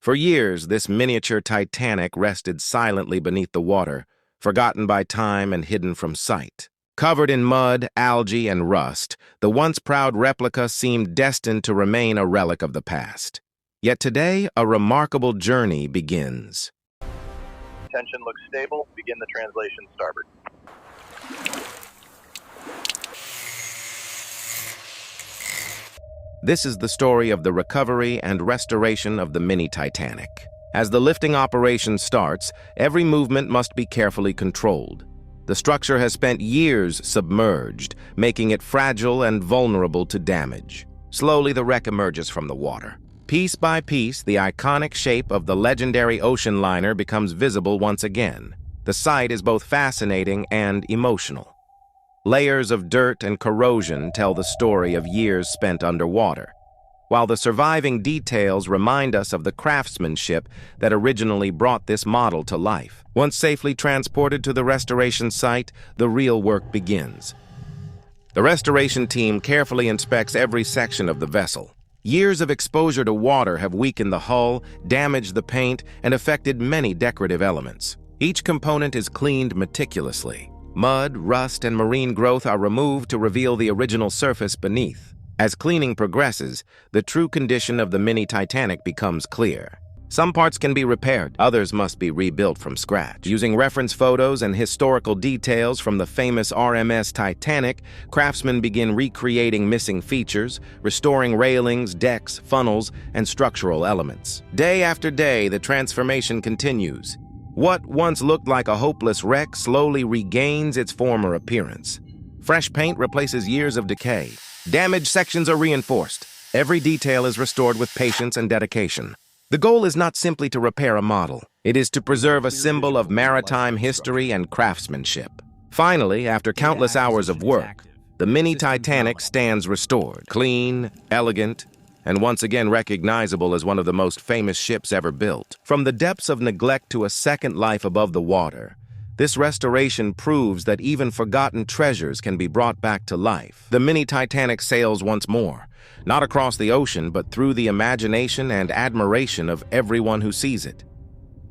For years, this miniature Titanic rested silently beneath the water, forgotten by time and hidden from sight. Covered in mud, algae, and rust, the once proud replica seemed destined to remain a relic of the past. Yet today, a remarkable journey begins. Tension looks stable. Begin the translation starboard. This is the story of the recovery and restoration of the mini Titanic. As the lifting operation starts, every movement must be carefully controlled. The structure has spent years submerged, making it fragile and vulnerable to damage. Slowly, the wreck emerges from the water. Piece by piece, the iconic shape of the legendary ocean liner becomes visible once again. The sight is both fascinating and emotional. Layers of dirt and corrosion tell the story of years spent underwater, while the surviving details remind us of the craftsmanship that originally brought this model to life. Once safely transported to the restoration site, the real work begins. The restoration team carefully inspects every section of the vessel. Years of exposure to water have weakened the hull, damaged the paint, and affected many decorative elements. Each component is cleaned meticulously. Mud, rust, and marine growth are removed to reveal the original surface beneath. As cleaning progresses, the true condition of the mini Titanic becomes clear. Some parts can be repaired, others must be rebuilt from scratch. Using reference photos and historical details from the famous RMS Titanic, craftsmen begin recreating missing features, restoring railings, decks, funnels, and structural elements. Day after day, the transformation continues. What once looked like a hopeless wreck slowly regains its former appearance. Fresh paint replaces years of decay. Damaged sections are reinforced. Every detail is restored with patience and dedication. The goal is not simply to repair a model. It is to preserve a symbol of maritime history and craftsmanship. Finally, after countless hours of work, the mini Titanic stands restored, clean, elegant, and once again recognizable as one of the most famous ships ever built. From the depths of neglect to a second life above the water, this restoration proves that even forgotten treasures can be brought back to life. The mini Titanic sails once more, not across the ocean, but through the imagination and admiration of everyone who sees it.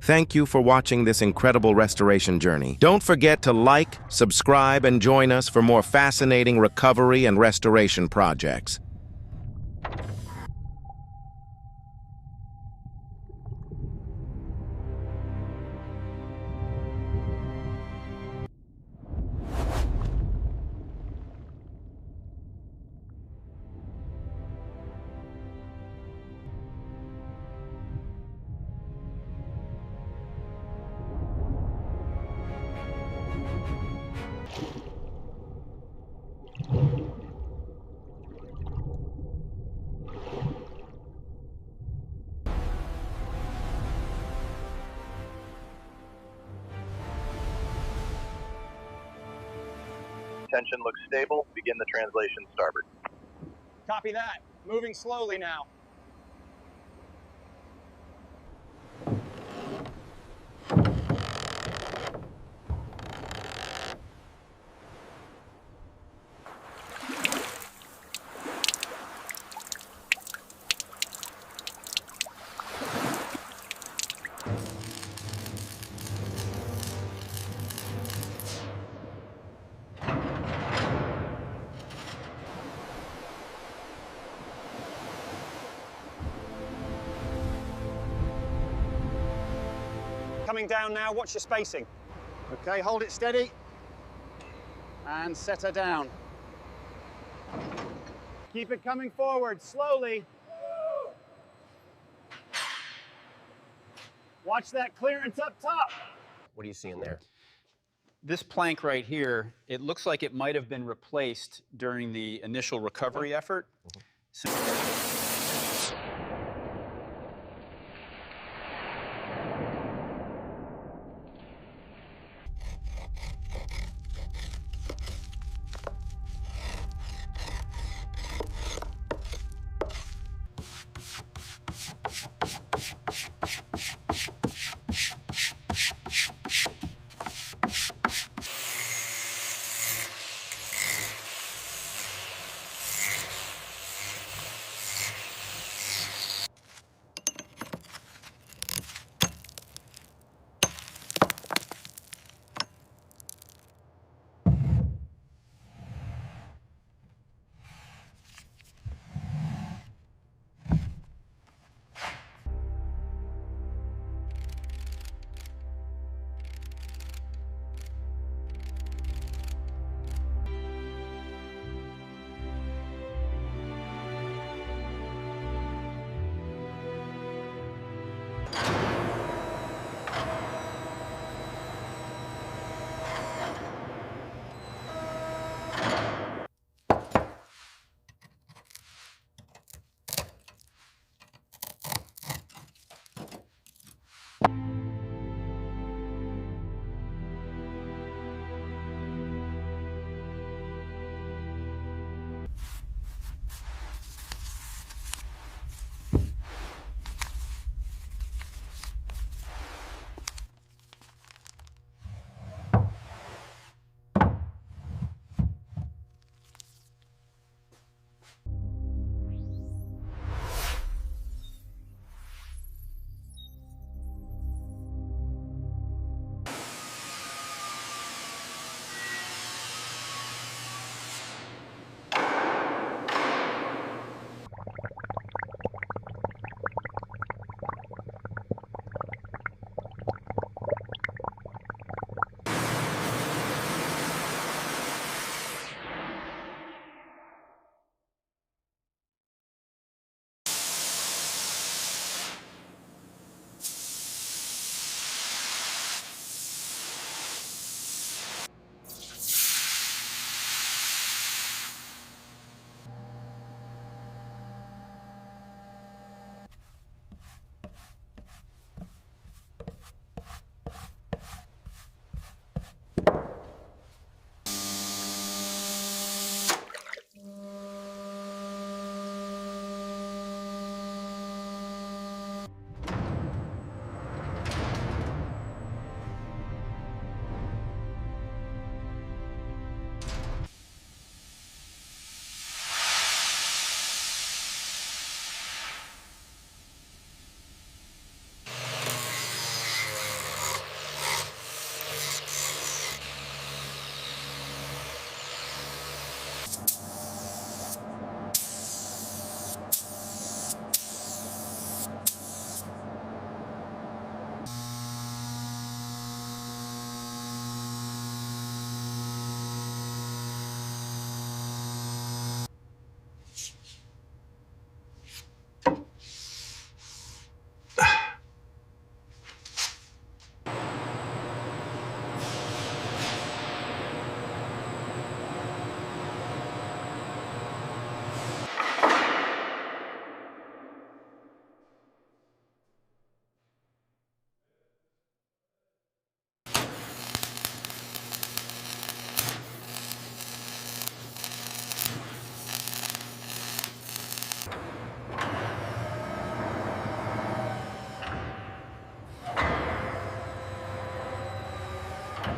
Thank you for watching this incredible restoration journey. Don't forget to like, subscribe, and join us for more fascinating recovery and restoration projects. Tension looks stable. Begin the translation starboard. Copy that. Moving slowly now. Coming down now, watch your spacing. Okay, hold it steady. And set her down. Keep it coming forward, slowly. Watch that clearance up top. What are you seeing there? This plank right here, it looks like it might have been replaced during the initial recovery effort.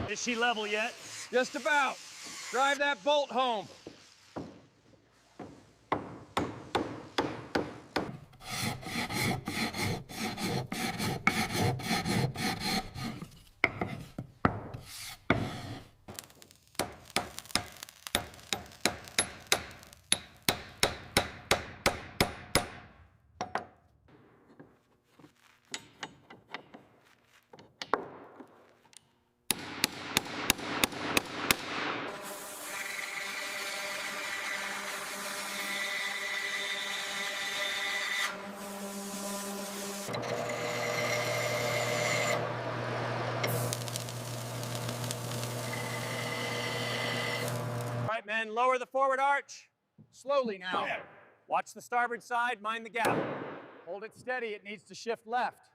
Is she level yet? Just about. Drive that bolt home. All right, men, lower the forward arch. Slowly now. Watch the starboard side, mind the gap. Hold it steady, it needs to shift left.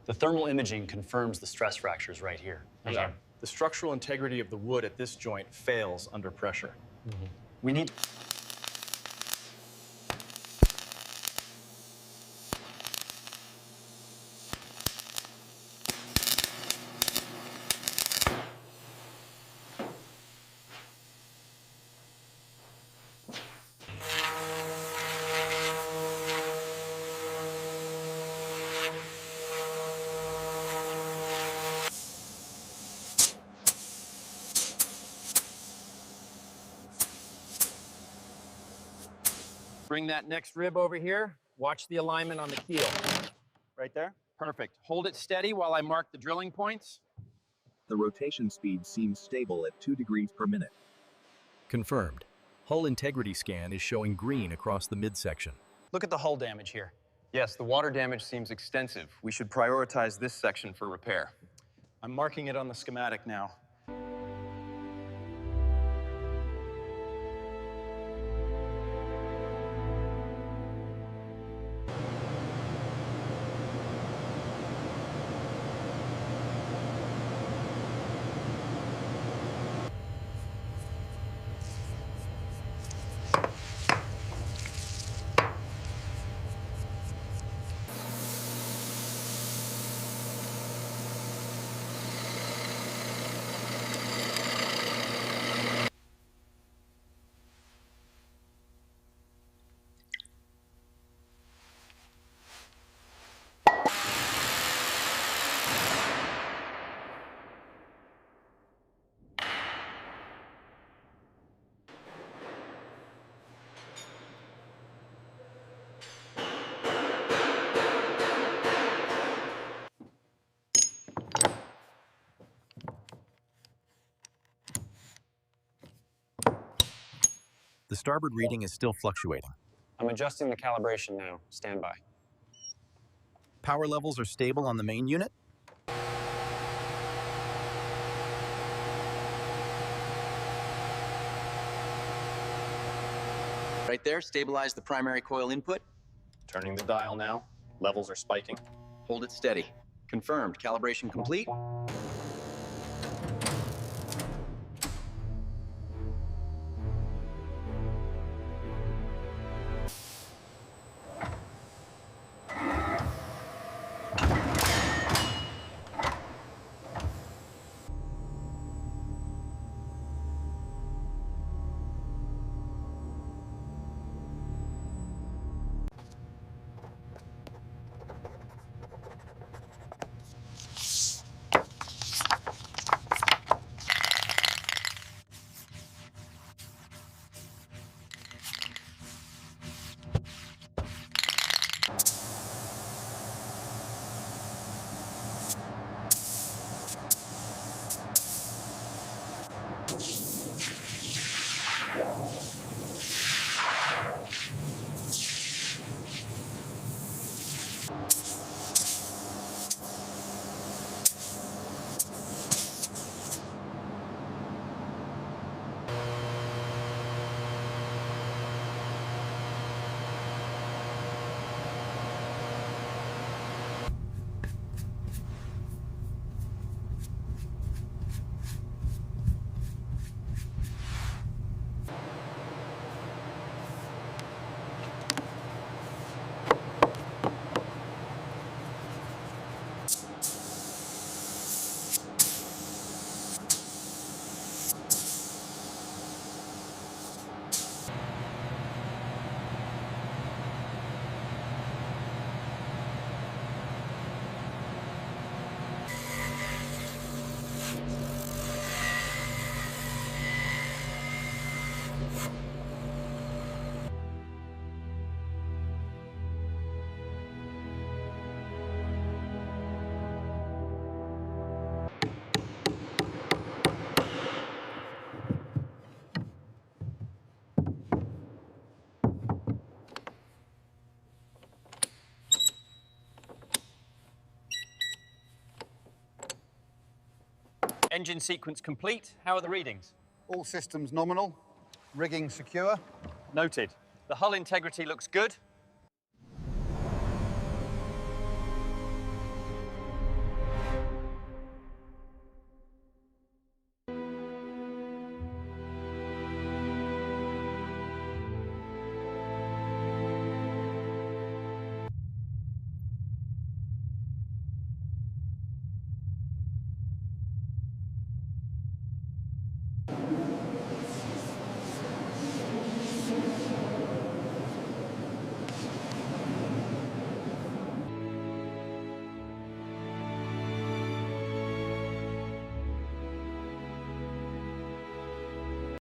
The thermal imaging confirms the stress fractures right here. Yeah. The structural integrity of the wood at this joint fails under pressure. We need... Bring that next rib over here. Watch the alignment on the keel. Right there? Perfect. Hold it steady while I mark the drilling points. The rotation speed seems stable at 2 degrees per minute. Confirmed. Hull integrity scan is showing green across the midsection. Look at the hull damage here. Yes, the water damage seems extensive. We should prioritize this section for repair. I'm marking it on the schematic now. The starboard reading is still fluctuating. I'm adjusting the calibration now. Stand by. Power levels are stable on the main unit. Right there, stabilize the primary coil input. Turning the dial now. Levels are spiking. Hold it steady. Confirmed. Calibration complete. Engine sequence complete. How are the readings? All systems nominal. Rigging secure. Noted. The hull integrity looks good.